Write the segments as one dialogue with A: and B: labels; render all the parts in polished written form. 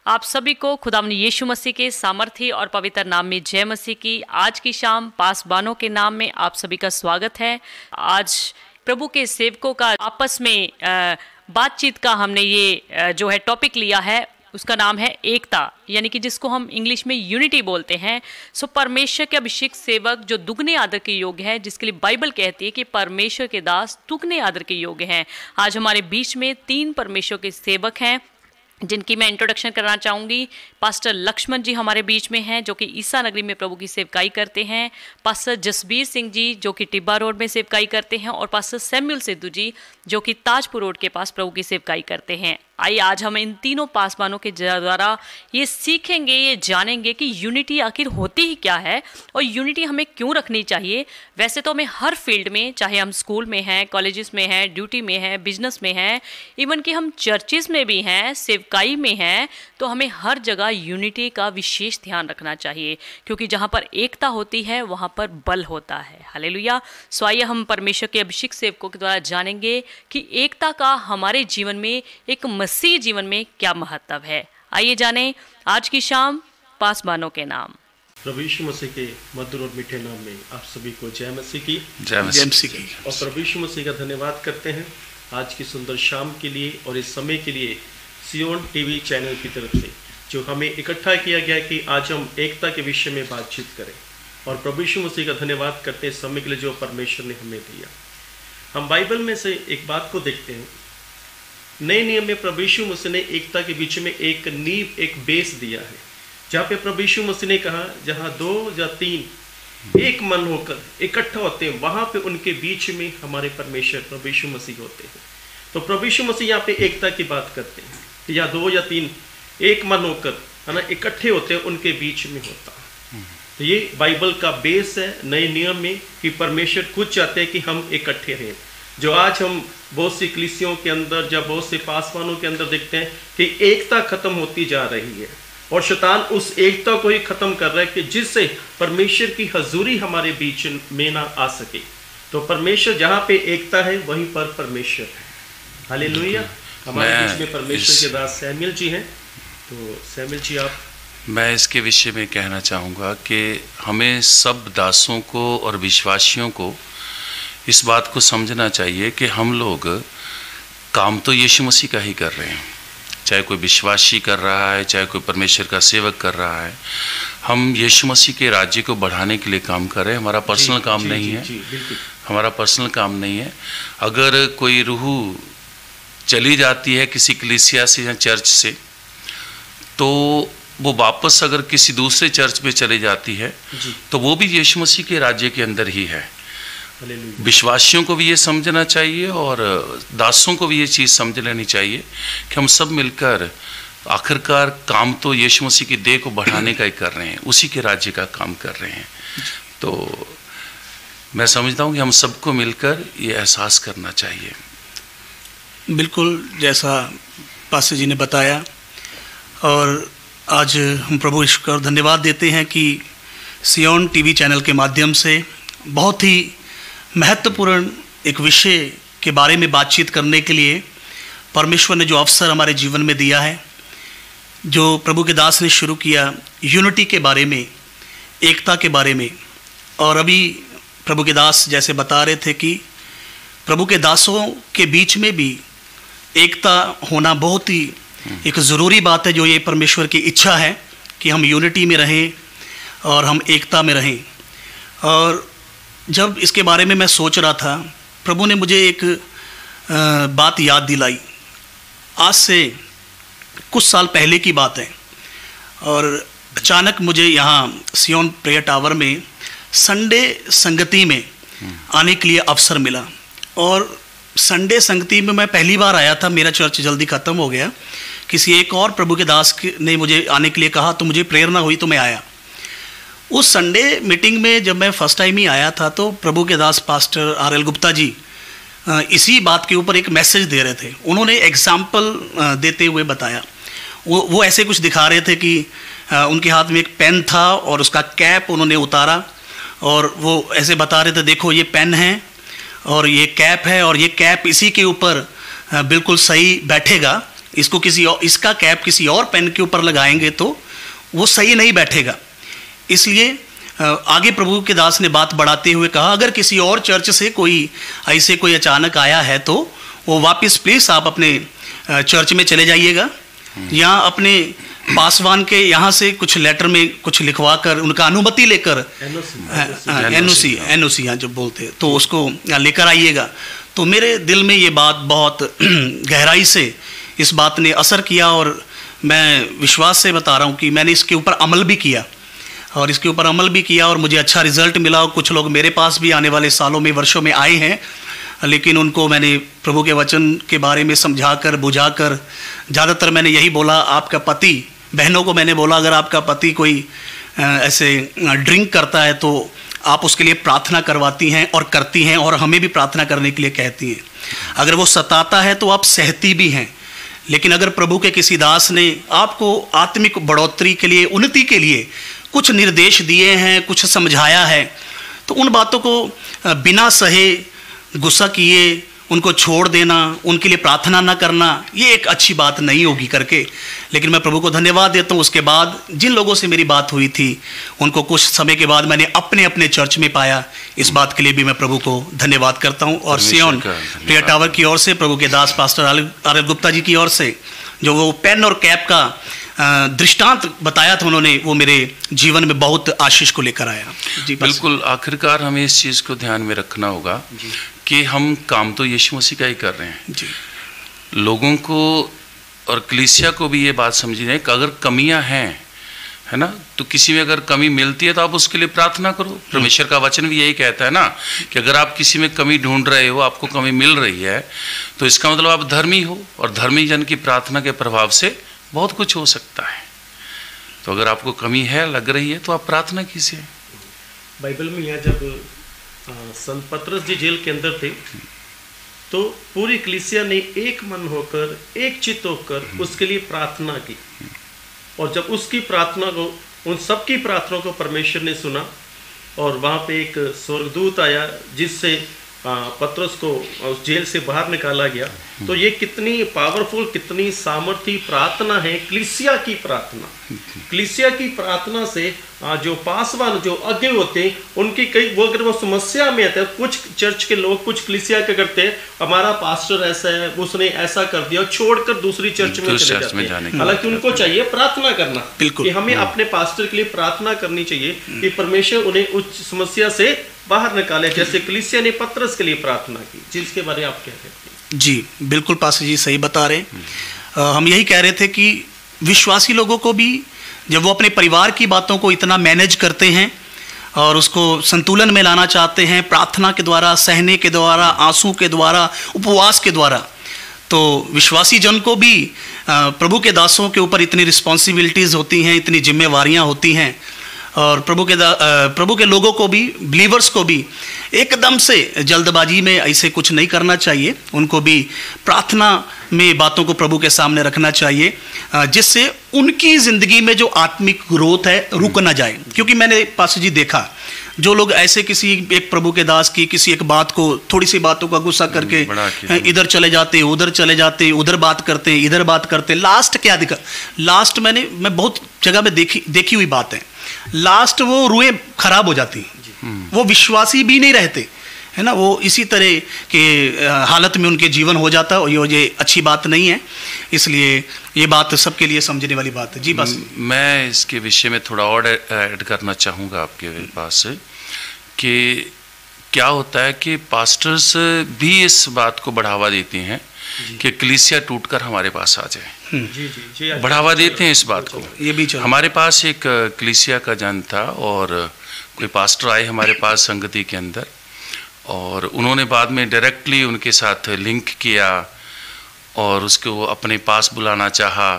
A: आप सभी को खुदावंद यीशु मसीह के सामर्थी और पवित्र नाम में जय मसीह की आज की शाम पासबानों के नाम में आप सभी का स्वागत है। आज प्रभु के सेवकों का आपस में बातचीत का हमने ये जो है टॉपिक लिया है, उसका नाम है एकता, यानी कि जिसको हम इंग्लिश में यूनिटी बोलते हैं। सो परमेश्वर के अभिषेक सेवक जो दुगने आदर के योग्य है, जिसके लिए बाइबल कहती है कि परमेश्वर के दास दुगने आदर के योग्य हैं। आज हमारे बीच में 3 परमेश्वर के सेवक हैं जिनकी मैं इंट्रोडक्शन करना चाहूँगी। पास्टर लक्ष्मण जी हमारे बीच में हैं जो कि ईसा नगरी में प्रभु की सेवकाई करते हैं। पास्टर जसबीर सिंह जी जो कि टिब्बा रोड में सेवकाई करते हैं और पास्टर सैमुअल सिद्धू जी जो कि ताजपुर रोड के पास प्रभु की सेवकाई करते हैं। आइए आज हम इन तीनों पासबानों के द्वारा ये सीखेंगे, ये जानेंगे कि यूनिटी आखिर होती ही क्या है और यूनिटी हमें क्यों रखनी चाहिए। वैसे तो हमें हर फील्ड में, चाहे हम स्कूल में हैं, कॉलेजेस में हैं, ड्यूटी में हैं, बिजनेस में हैं, इवन कि हम चर्चेस में भी हैं, सेवकाई में हैं, तो हमें हर जगह यूनिटी का विशेष ध्यान रखना चाहिए, क्योंकि जहाँ पर एकता होती है वहाँ पर बल होता है। हालेलुया। सो आइए हम परमेश्वर के अभिषेक सेवकों के द्वारा जानेंगे कि एकता का हमारे जीवन में, एक मसीह जीवन में क्या महत्व है। आइए जानें आज की शाम पासबानों के नाम।
B: प्रभु यीशु मसीह के मधुर और मीठे नाम में आप सभी को जय मसीह की।
C: जय मसीह की।
B: और प्रभु यीशु मसीह का धन्यवाद करते हैं आज की सुंदर शाम के लिए और इस समय के लिए सियोन टीवी चैनल की तरफ से जो हमें इकट्ठा किया गया कि आज हम एकता के विषय में बातचीत करें। और प्रभु यीशु मसीह का धन्यवाद करते हैं इस समय के लिए जो परमेश्वर ने हमें दिया। हम बाइबल में से एक बात को देखते हैं। नए नियम में प्रभु यीशु मसीह ने एकता के बीच में एक नींव, एक बेस दिया है, जहाँ पे प्रभु यीशु मसीह ने कहा जहाँ 2 या 3 एक मन होकर इकट्ठा होते हैं वहाँ पे उनके बीच में हमारे परमेश्वर प्रभु यीशु मसीह होते हैं। तो प्रभु यीशु मसीह यहाँ पे एकता की बात करते हैं, या 2 या 3 एक मन होकर है ना इकट्ठे होते हैं, उनके बीच में होता है। तो ये बाइबल का बेस है नए नियम में कि परमेश्वर खुद चाहते हैं कि हम इकट्ठे रहें। जो आज हम बहुत सी कलीसियों के अंदर या बहुत से पासवानों के अंदर देखते हैं कि एकता खत्म होती जा रही है और शैतान उस एकता को ही खत्म कर रहा है कि जिससे परमेश्वर की हजूरी हमारे बीच में ना आ सके। तो परमेश्वर जहाँ पे एकता है वहीं पर परमेश्वर है। हालेलुया। हमारे बीच में परमेश्वर के दास सैमुअल जी हैं। तो सैमुअल जी आप।
C: मैं इसके विषय में कहना चाहूँगा कि हमें सब दासों को और विश्वासियों को इस बात को समझना चाहिए कि हम लोग काम तो यीशु मसीह का ही कर रहे हैं। चाहे कोई विश्वासी कर रहा है, चाहे कोई परमेश्वर का सेवक कर रहा है, हम यीशु मसीह के राज्य को बढ़ाने के लिए काम कर रहे हैं। हमारा पर्सनल काम नहीं है, हमारा पर्सनल काम नहीं है। अगर कोई रूह चली जाती है किसी कलीसिया से या चर्च से, तो वो वापस अगर किसी दूसरे चर्च में चली जाती है तो वो भी यीशु मसीह के राज्य के अंदर ही है। विश्वासियों को भी ये समझना चाहिए और दासों को भी ये चीज़ समझ लेनी चाहिए कि हम सब मिलकर आखिरकार काम तो यीशु मसीह की देह को बढ़ाने का ही कर रहे हैं, उसी के राज्य का काम कर रहे हैं। तो मैं समझता हूँ कि हम सबको मिलकर ये एहसास करना चाहिए।
D: बिल्कुल जैसा पास्टर जी ने बताया, और आज हम प्रभु ईश्वर का धन्यवाद देते हैं कि सियोन टीवी चैनल के माध्यम से बहुत ही महत्वपूर्ण एक विषय के बारे में बातचीत करने के लिए परमेश्वर ने जो अवसर हमारे जीवन में दिया है, जो प्रभु के दास ने शुरू किया यूनिटी के बारे में, एकता के बारे में। और अभी प्रभु के दास जैसे बता रहे थे कि प्रभु के दासों के बीच में भी एकता होना बहुत ही एक ज़रूरी बात है, जो ये परमेश्वर की इच्छा है कि हम यूनिटी में रहें और हम एकता में रहें। और जब इसके बारे में मैं सोच रहा था, प्रभु ने मुझे एक बात याद दिलाई। आज से कुछ साल पहले की बात है, और अचानक मुझे यहाँ सियोन प्रेयर टावर में संडे संगति में आने के लिए अवसर मिला। और संडे संगति में मैं पहली बार आया था, मेरा चर्च जल्दी ख़त्म हो गया, किसी एक और प्रभु के दास ने मुझे आने के लिए कहा, तो मुझे प्रेरणा हुई तो मैं आया। उस संडे मीटिंग में जब मैं फर्स्ट टाइम ही आया था तो प्रभु के दास पास्टर RL गुप्ता जी इसी बात के ऊपर एक मैसेज दे रहे थे। उन्होंने एग्जाम्पल देते हुए बताया, वो ऐसे कुछ दिखा रहे थे कि उनके हाथ में एक पेन था और उसका कैप उन्होंने उतारा, और वो ऐसे बता रहे थे, देखो ये पेन है और ये कैप है, और ये कैप इसी के ऊपर बिल्कुल सही बैठेगा, इसका कैप किसी और पेन के ऊपर लगाएंगे तो वो सही नहीं बैठेगा। इसलिए आगे प्रभु के दास ने बात बढ़ाते हुए कहा, अगर किसी और चर्च से कोई अचानक आया है तो वो वापस प्लीज़ आप अपने चर्च में चले जाइएगा, या अपने पासवान के यहाँ से कुछ लेटर में कुछ लिखवा कर उनका अनुमति लेकर एनओसी यहाँ जो बोलते हैं तो उसको लेकर आइएगा। तो मेरे दिल में ये बात बहुत गहराई से इस बात ने असर किया, और मैं विश्वास से बता रहा हूँ कि मैंने इसके ऊपर अमल भी किया और मुझे अच्छा रिजल्ट मिला। और कुछ लोग मेरे पास भी आने वाले सालों में वर्षों में आए हैं, लेकिन उनको मैंने प्रभु के वचन के बारे में समझाकर बुझाकर, ज़्यादातर मैंने यही बोला, आपका पति, बहनों को मैंने बोला अगर आपका पति कोई ऐसे ड्रिंक करता है तो आप उसके लिए प्रार्थना करवाती हैं और करती हैं, और हमें भी प्रार्थना करने के लिए कहती हैं। अगर वो सताता है तो आप सहती भी हैं। लेकिन अगर प्रभु के किसी दास ने आपको आत्मिक बढ़ोतरी के लिए, उन्नति के लिए कुछ निर्देश दिए हैं, कुछ समझाया है, तो उन बातों को बिना सहे, गुस्सा किए उनको छोड़ देना, उनके लिए प्रार्थना ना करना, ये एक अच्छी बात नहीं होगी करके। लेकिन मैं प्रभु को धन्यवाद देता हूँ, उसके बाद जिन लोगों से मेरी बात हुई थी उनको कुछ समय के बाद मैंने अपने अपने चर्च में पाया। इस बात के लिए भी मैं प्रभु को धन्यवाद करता हूँ। और सियोन प्रेयर टावर की ओर से, प्रभु के दास पास्टर आर गुप्ता जी की ओर से जो वो पेन और कैप का दृष्टांत बताया था उन्होंने, वो मेरे जीवन में बहुत आशीष को लेकर आया। जी
C: बिल्कुल, आखिरकार हमें इस चीज़ को ध्यान में रखना होगा कि हम काम तो यीशु मसीह का ही कर रहे हैं।
D: जी,
C: लोगों को और कलीसिया को भी ये बात समझनी है कि अगर कमियां हैं, है ना, तो किसी में अगर कमी मिलती है तो आप उसके लिए प्रार्थना करो। परमेश्वर का वचन भी यही कहता है ना कि अगर आप किसी में कमी ढूंढ रहे हो, आपको कमी मिल रही है, तो इसका मतलब आप धर्मी हो, और धर्मी जन की प्रार्थना के प्रभाव से बहुत कुछ हो सकता है। तो अगर आपको कमी है, लग रही है, तो आप प्रार्थना कीजिए।
B: बाइबल में यहाँ जब संत पतरस जी जेल के अंदर थे तो पूरी कलीसिया ने एक मन होकर, एक चित्त होकर उसके लिए प्रार्थना की, और जब उसकी प्रार्थना को, उन सबकी प्रार्थना को परमेश्वर ने सुना, और वहाँ पे एक स्वर्गदूत आया जिससे पतरस को उस जेल से बाहर निकाला गया। तो ये कितनी पावरफुल, कितनी सामर्थी प्रार्थना है, कलीसिया की प्रार्थना। कलीसिया की प्रार्थना से जो पासवान, जो आगे होते हैं, उनकी कई, वो अगर वो समस्या में आते हैं, कुछ चर्च के लोग, कुछ कलीसिया के करते हैं, हमारा पास्टर ऐसा है, उसने ऐसा कर दिया, छोड़कर दूसरी चर्च में चले जाते हैं। हालांकि उनको चाहिए प्रार्थना करना, कि हमें अपने पास्टर के लिए प्रार्थना करनी चाहिए कि परमेश्वर उन्हें उस समस्या से बाहर निकाले, जैसे कलीसिया ने पतरस के लिए प्रार्थना की। जिसके बारे में आप क्या कहते हैं?
D: जी बिल्कुल पास्टर जी सही बता रहे। हम यही कह रहे थे कि विश्वासी लोगों को भी जब वो अपने परिवार की बातों को इतना मैनेज करते हैं और उसको संतुलन में लाना चाहते हैं, प्रार्थना के द्वारा, सहने के द्वारा, आंसू के द्वारा, उपवास के द्वारा, तो विश्वासी जन को भी प्रभु के दासों के ऊपर इतनी रिस्पॉन्सिबिलिटीज़ होती हैं, इतनी जिम्मेवारियां होती हैं, और प्रभु के लोगों को भी, बिलीवर्स को भी एकदम से जल्दबाजी में ऐसे कुछ नहीं करना चाहिए। उनको भी प्रार्थना में बातों को प्रभु के सामने रखना चाहिए, जिससे उनकी ज़िंदगी में जो आत्मिक ग्रोथ है रुक ना जाए। क्योंकि मैंने पास्टर जी देखा, जो लोग ऐसे किसी एक प्रभु के दास की किसी एक बात को, थोड़ी सी बातों का गुस्सा करके इधर चले जाते, उधर चले जाते, उधर बात करते, इधर बात करते, लास्ट क्या दिखा, लास्ट मैं बहुत जगह में देखी हुई बात है, लास्ट वो रूहें खराब हो जाती, वो विश्वासी भी नहीं रहते, है ना, वो इसी तरह के हालत में उनके जीवन हो जाता है, और ये अच्छी बात नहीं है। इसलिए ये बात सबके लिए समझने वाली बात है। जी बस
C: मैं इसके विषय में थोड़ा और ऐड करना चाहूँगा आपके पास कि क्या होता है कि पास्टर्स भी इस बात को बढ़ावा देते हैं कि कलीसिया टूटकर हमारे पास आ जाए।
B: जी,
C: बढ़ावा देते हैं इस बात को।
D: ये भी
C: हमारे पास एक कलीसिया का जन था, और कोई पास्टर आए हमारे पास संगति के अंदर, और उन्होंने बाद में डायरेक्टली उनके साथ लिंक किया और उसको अपने पास बुलाना चाहा,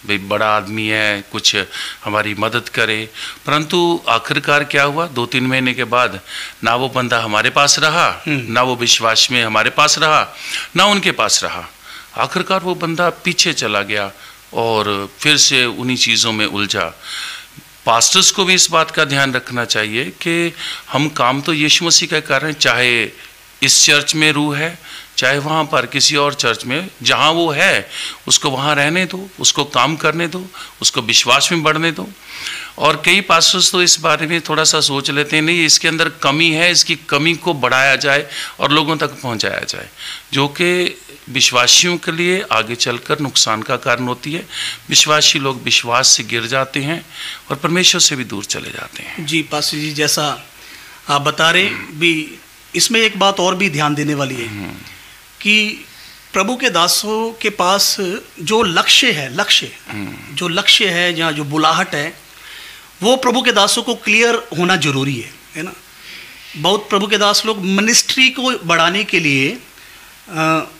C: भाई बड़ा आदमी है, कुछ हमारी मदद करे। परंतु आखिरकार क्या हुआ, 2-3 महीने के बाद ना वो बंदा हमारे पास रहा, ना वो विश्वास में हमारे पास रहा, ना उनके पास रहा। आखिरकार वो बंदा पीछे चला गया और फिर से उन्हीं चीज़ों में उलझा। पास्टर्स को भी इस बात का ध्यान रखना चाहिए कि हम काम तो यीशु मसीह का कर रहे हैं, चाहे इस चर्च में रूह है, चाहे वहाँ पर किसी और चर्च में जहाँ वो है उसको वहाँ रहने दो, उसको काम करने दो, उसको विश्वास में बढ़ने दो। और कई पास्टर्स तो इस बारे में थोड़ा सा सोच लेते हैं, नहीं इसके अंदर कमी है, इसकी कमी को बढ़ाया जाए और लोगों तक पहुँचाया जाए, जो कि विश्वासियों के लिए आगे चलकर नुकसान का कारण होती है। विश्वासी लोग विश्वास से गिर जाते हैं और परमेश्वर से भी दूर चले जाते हैं।
D: जी पास्टर जी, जैसा आप बता रहे भी, इसमें एक बात और भी ध्यान देने वाली है कि प्रभु के दासों के पास जो लक्ष्य है, जहाँ जो बुलाहट है, वो प्रभु के दासों को क्लियर होना जरूरी है ना। बहुत प्रभु के दास लोग मिनिस्ट्री को बढ़ाने के लिए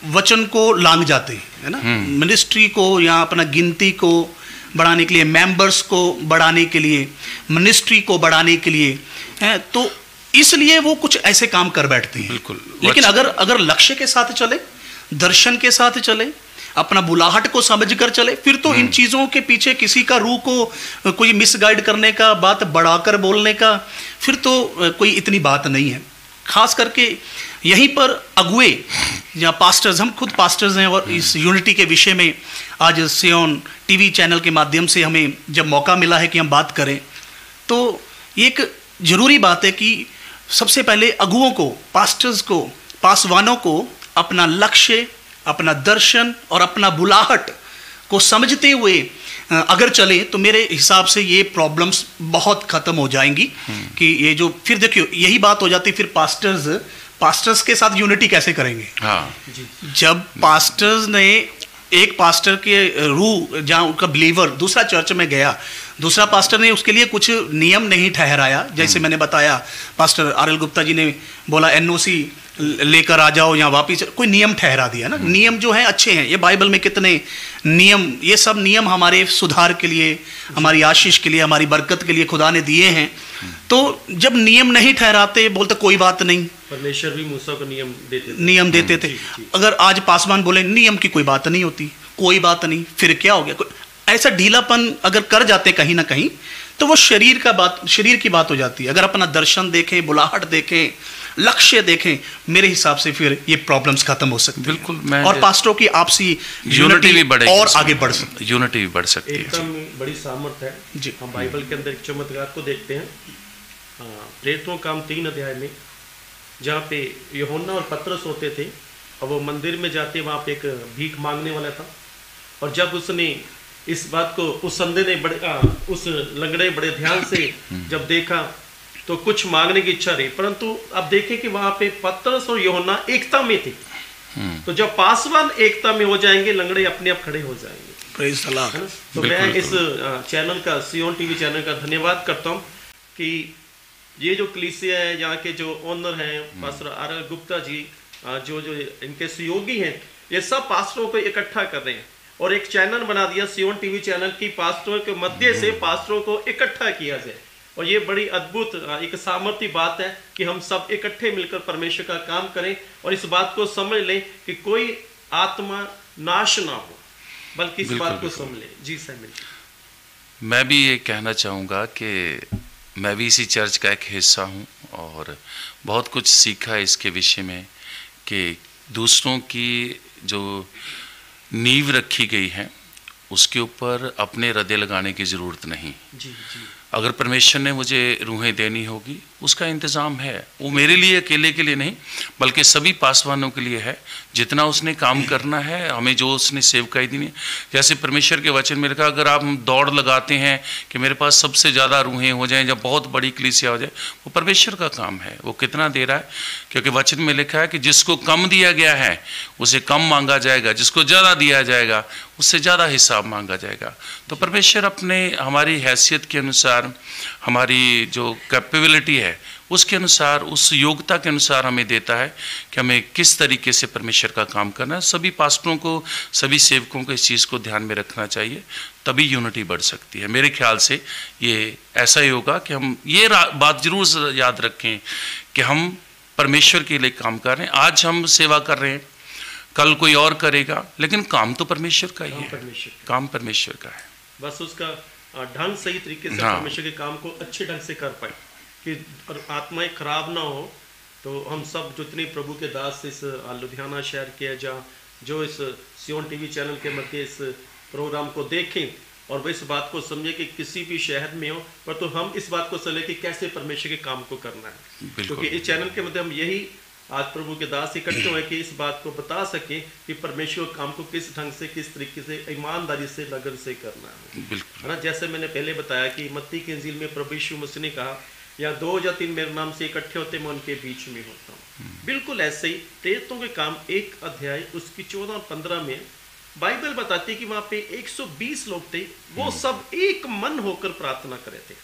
D: वचन को लांग जाते हैं, है ना। मिनिस्ट्री को या अपना गिनती को बढ़ाने के लिए, मेंबर्स को बढ़ाने के लिए, मिनिस्ट्री को बढ़ाने के लिए है, तो इसलिए वो कुछ ऐसे काम कर बैठते हैं।
C: बिल्कुल।
D: लेकिन अगर लक्ष्य के साथ चले, दर्शन के साथ चले, अपना बुलाहट को समझकर चले, फिर तो इन चीज़ों के पीछे किसी का रूह को कोई मिसगाइड करने का, बात बढ़ाकर बोलने का, फिर तो कोई इतनी बात नहीं है। खास करके यहीं पर अगुए या पास्टर्स, हम खुद पास्टर्स हैं, और इस यूनिटी के विषय में आज सियोन टीवी चैनल के माध्यम से हमें जब मौका मिला है कि हम बात करें, तो ये एक ज़रूरी बात है कि सबसे पहले अगुओं को, पास्टर्स को, पासवानों को अपना लक्ष्य, अपना दर्शन और अपना बुलाहट को समझते हुए अगर चले तो मेरे हिसाब से ये प्रॉब्लम्स बहुत ख़त्म हो जाएंगी। कि ये जो फिर देखियो यही बात हो जाती, फिर पास्टर्स के साथ यूनिटी कैसे करेंगे।
C: हाँ।
D: जब पास्टर्स ने, एक पास्टर के रूह जहाँ उनका बिलीवर दूसरा चर्च में गया, दूसरा पास्टर ने उसके लिए कुछ नियम नहीं ठहराया, जैसे मैंने बताया, पास्टर आर.एल. गुप्ता जी ने बोला एनओसी लेकर आ जाओ या वापिस, कोई नियम ठहरा दिया ना। नियम जो है अच्छे हैं, ये बाइबल में कितने नियम, ये सब नियम हमारे सुधार के लिए, हमारी आशीष के लिए, हमारी बरकत के लिए खुदा ने दिए हैं। तो जब नियम नहीं ठहराते, बोलते कोई बात नहीं,
B: परमेश्वर भी मूसा को
D: नियम देते थे। अगर आज पासवान बोले नियम की कोई बात नहीं होती, कोई बात नहीं, फिर क्या हो गया, ऐसा ढीलापन अगर कर जाते कहीं ना कहीं, तो वो शरीर की बात हो जाती है। अगर अपना दर्शन देखें, बुलाहट देखें, लक्ष्य देखें, मेरे हिसाब से फिर ये प्रॉब्लम्स खत्म हो सकती है।
C: बिल्कुल।
D: और पास्टरों की आपसी
C: यूनिटी भी बढ़ेगी
D: और आगे बढ़ सकती है।
C: यूनिटी भी बढ़ सकती है।
B: एकदम बड़ी सामर्थ है
D: जी।
B: हम बाइबल के अंदर एक चमत्कार को देखते हैं, प्रेरितों काम 3 अध्याय में, जहाँ पे यूहन्ना और पतरस होते थे, और वो मंदिर में जाते, वहाँ पे एक भीख मांगने वाला था, और जब उसने इस बात को, उस संधे ने उस लंगड़े बड़े ध्यान से जब देखा, तो कुछ मांगने की इच्छा रही, परंतु अब देखें कि वहां पे पतरस और यूहन्ना एकता में थे। तो जब पासवान एकता में हो जाएंगे, लंगड़े अपने आप खड़े हो जाएंगे।
D: Praise the Lord.
B: तो मैं इस चैनल का, सियोन टीवी चैनल का धन्यवाद करता हूँ कि ये जो कलीसिया है, यहाँ के जो ओनर हैं पास्टर आर.एल. गुप्ता जी, जो इनके सहयोगी हैं, ये सब पास्टरों को इकट्ठा कर रहे हैं और एक चैनल बना दिया सियोन टीवी चैनल की, पास्टरों के मध्य से पास्टरों को इकट्ठा किया जाए। और ये बड़ी अद्भुत एक सामर्थ्य बात है कि हम सब इकट्ठे मिलकर परमेश्वर का काम करें और इस बात को समझ लें कि कोई आत्मा नाश ना हो, बल्कि इस बात को समझ लें। जी सर,
C: मैं भी ये कहना चाहूँगा कि मैं भी इसी चर्च का एक हिस्सा हूँ और बहुत कुछ सीखा है इसके विषय में कि दूसरों की जो नींव रखी गई है उसके ऊपर अपने हृदय लगाने की ज़रूरत नहीं।
B: जी।
C: अगर परमेश्वर ने मुझे रूहें देनी होगी, उसका इंतज़ाम है। वो मेरे लिए अकेले के लिए नहीं, बल्कि सभी पासवानों के लिए है। जितना उसने काम करना है, हमें जो उसने सेवकाई दी है, जैसे परमेश्वर के वचन में लिखा, अगर आप दौड़ लगाते हैं कि मेरे पास सबसे ज़्यादा रूहें हो जाएं, जब बहुत बड़ी कलीसिया हो जाए, वो परमेश्वर का काम है। वो कितना दे रहा है, क्योंकि वचन में लिखा है कि जिसको कम दिया गया है उसे कम मांगा जाएगा, जिसको ज़्यादा दिया जाएगा उससे ज़्यादा हिसाब मांगा जाएगा। तो परमेश्वर अपने, हमारी हैसियत के अनुसार, हमारी जो कैपेबिलिटी है उसके अनुसार, उस योग्यता के अनुसार हमें देता है कि हमें किस तरीके से परमेश्वर का काम करना है। सभी पास्टरों को, सभी सेवकों को इस चीज़ को ध्यान में रखना चाहिए, तभी यूनिटी बढ़ सकती है। मेरे ख्याल से ये ऐसा ही होगा कि हम ये बात जरूर याद रखें कि हम परमेश्वर के लिए काम कर रहे हैं। आज हम सेवा कर रहे हैं, कल कोई और करेगा, लेकिन काम तो परमेश्वर का ही है। काम परमेश्वर का है,
B: बस उसका ढंग सही तरीके से परमेश्वर के काम को अच्छे ढंग से कर पाए कि आत्माएं खराब ना हो, तो हम सब जितने प्रभु के दास इस लुधियाना शहर के जहाँ जो इस सियोन टीवी चैनल के मध्य इस प्रोग्राम को देखें और वह इस बात को समझे कि किसी भी शहर में हो, पर तो हम इस बात को समझे कि कैसे परमेश्वर के काम को करना है। क्योंकि इस चैनल के मध्य हम यही आज प्रभु के दास इकट्ठे हुए कि इस बात को बता सके कि परमेश्वर काम को किस ढंग से, किस तरीके से, ईमानदारी से, लगन से करना है ना। जैसे मैंने पहले बताया कि मत्ती की इंजील में प्रभु यीशु मसीह ने कहा, या 2 या 3 मेरे नाम से इकट्ठे होते मैं उनके बीच में होता हूँ। बिल्कुल ऐसे ही प्रेरितों के काम 1 अध्याय उसकी 14 और 15 में बाइबल बताती है कि वहां पे 120 लोग थे, वो सब एक मन होकर प्रार्थना कर रहे थे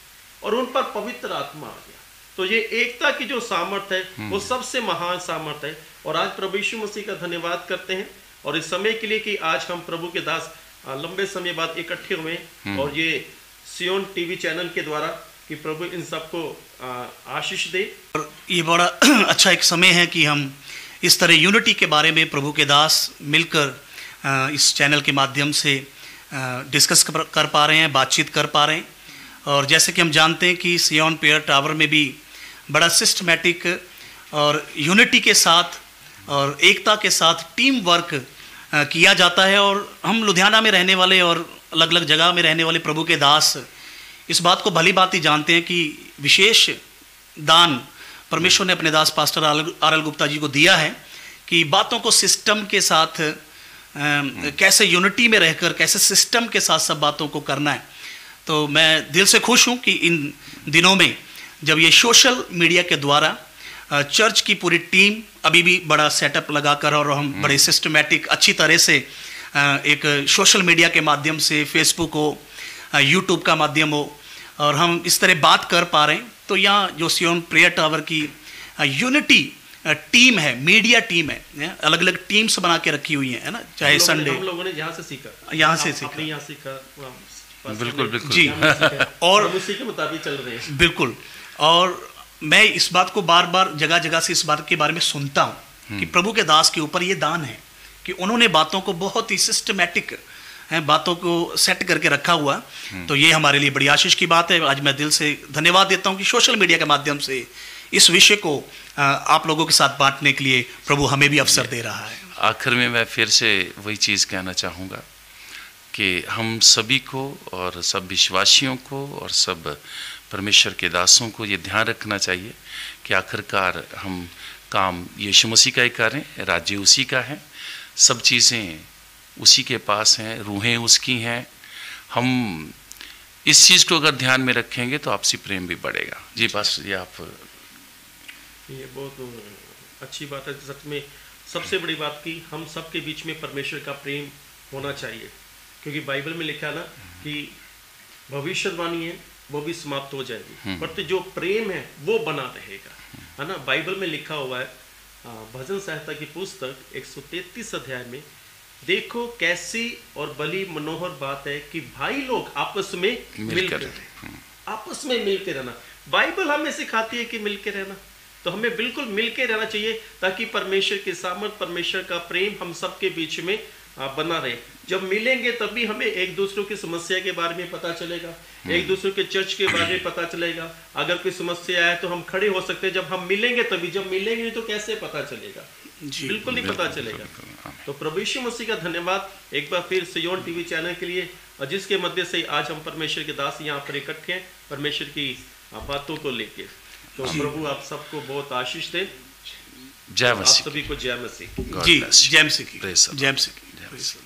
B: और उन पर पवित्र आत्मा आ गया। तो ये एकता की जो सामर्थ है वो सबसे महान सामर्थ है। और आज प्रभु यीशु मसीह का धन्यवाद करते हैं और इस समय के लिए कि आज हम प्रभु के दास लंबे समय बाद इकट्ठे हुए और ये सियोन टीवी चैनल के द्वारा कि प्रभु इन सबको आशीष दे।
D: और ये बड़ा अच्छा एक समय है कि हम इस तरह यूनिटी के बारे में प्रभु के दास मिलकर इस चैनल के माध्यम से डिस्कस कर पा रहे हैं, बातचीत कर पा रहे हैं। और जैसे कि हम जानते हैं कि सियोन प्रेयर टावर में भी बड़ा सिस्टमैटिक और यूनिटी के साथ और एकता के साथ टीम वर्क किया जाता है। और हम लुधियाना में रहने वाले और अलग अलग जगह में रहने वाले प्रभु के दास इस बात को भली भांति जानते हैं कि विशेष दान परमेश्वर ने अपने दास पास्टर आर.एल. गुप्ता जी को दिया है कि बातों को सिस्टम के साथ कैसे यूनिटी में रहकर कैसे सिस्टम के साथ सब बातों को करना है। तो मैं दिल से खुश हूँ कि इन दिनों में जब ये सोशल मीडिया के द्वारा चर्च की पूरी टीम अभी भी बड़ा सेटअप लगाकर और हम बड़े सिस्टमैटिक अच्छी तरह से एक सोशल मीडिया के माध्यम से फेसबुक हो, यूट्यूब का माध्यम हो और हम इस तरह बात कर पा रहे हैं। तो यहाँ जो सियोन प्रेयर टावर की यूनिटी टीम है, मीडिया टीम है, अलग अलग टीम्स बना के रखी हुई है ना। चाहे संडे
B: हम लोगों ने यहाँ से सीखा,
C: बिल्कुल बिल्कुल
D: जी और
B: उसी के मुताबिक चल रहे हैं।
D: बिल्कुल। और मैं इस बात को बार बार जगह जगह से इस बात के बारे में सुनता हूँ कि प्रभु के दास के ऊपर ये दान है कि उन्होंने बातों को बहुत ही सिस्टमैटिक बातों को सेट करके रखा हुआ। तो ये हमारे लिए बड़ी आशीष की बात है। आज मैं दिल से धन्यवाद देता हूँ कि सोशल मीडिया के माध्यम से इस विषय को आप लोगों के साथ बांटने के लिए प्रभु हमें भी अवसर दे रहा है।
C: आखिर में मैं फिर से वही चीज़ कहना चाहूँगा कि हम सभी को और सब विश्वासियों को और सब परमेश्वर के दासों को ये ध्यान रखना चाहिए कि आखिरकार हम काम यीशु मसीह का ही करें, राज्य उसी का है, सब चीज़ें उसी के पास हैं, रूहें उसकी हैं। हम इस चीज़ को अगर ध्यान में रखेंगे तो आपसी प्रेम भी बढ़ेगा। जी बस ये आप
B: ये बहुत अच्छी बात है। सच में सबसे बड़ी बात की हम सबके बीच में परमेश्वर का प्रेम होना चाहिए, क्योंकि बाइबल में लिखा ना कि भविष्यवाणी है वो भी समाप्त हो जाएगी, पर जो प्रेम है वो बना रहेगा, है ना। बाइबल में लिखा हुआ है भजन संहिता की पुस्तक 133 अध्याय में, देखो कैसी और बड़ी मनोहर बात है कि भाई लोग आपस में मिलकर आपस में मिलकर रहना। बाइबल हमें सिखाती है कि मिलकर रहना, तो हमें बिल्कुल मिलकर रहना चाहिए ताकि परमेश्वर की सामर्थ, परमेश्वर का प्रेम हम सबके बीच में बना रहे। जब मिलेंगे तभी हमें एक दूसरे की समस्या के बारे में पता चलेगा, एक दूसरे के चर्च के बारे में पता चलेगा। अगर कोई समस्या आए तो हम खड़े हो सकते हैं। जब हम मिलेंगे तभी, जब मिलेंगे नहीं तो कैसे पता चलेगा? बिल्कुल नहीं पता चलेगा। तो प्रभु यीशु मसीह का धन्यवाद एक बार फिर सियोन टीवी चैनल के लिए, और जिसके मध्य से आज हम परमेश्वर के दास यहाँ पर इकट्ठे हैं परमेश्वर की बातों को लेके। तो प्रभु आप सबको बहुत आशीष दे।
C: जय मसीह,
B: आप सभी को जय मसीह।
D: जी जय मसीह, जय मसीह।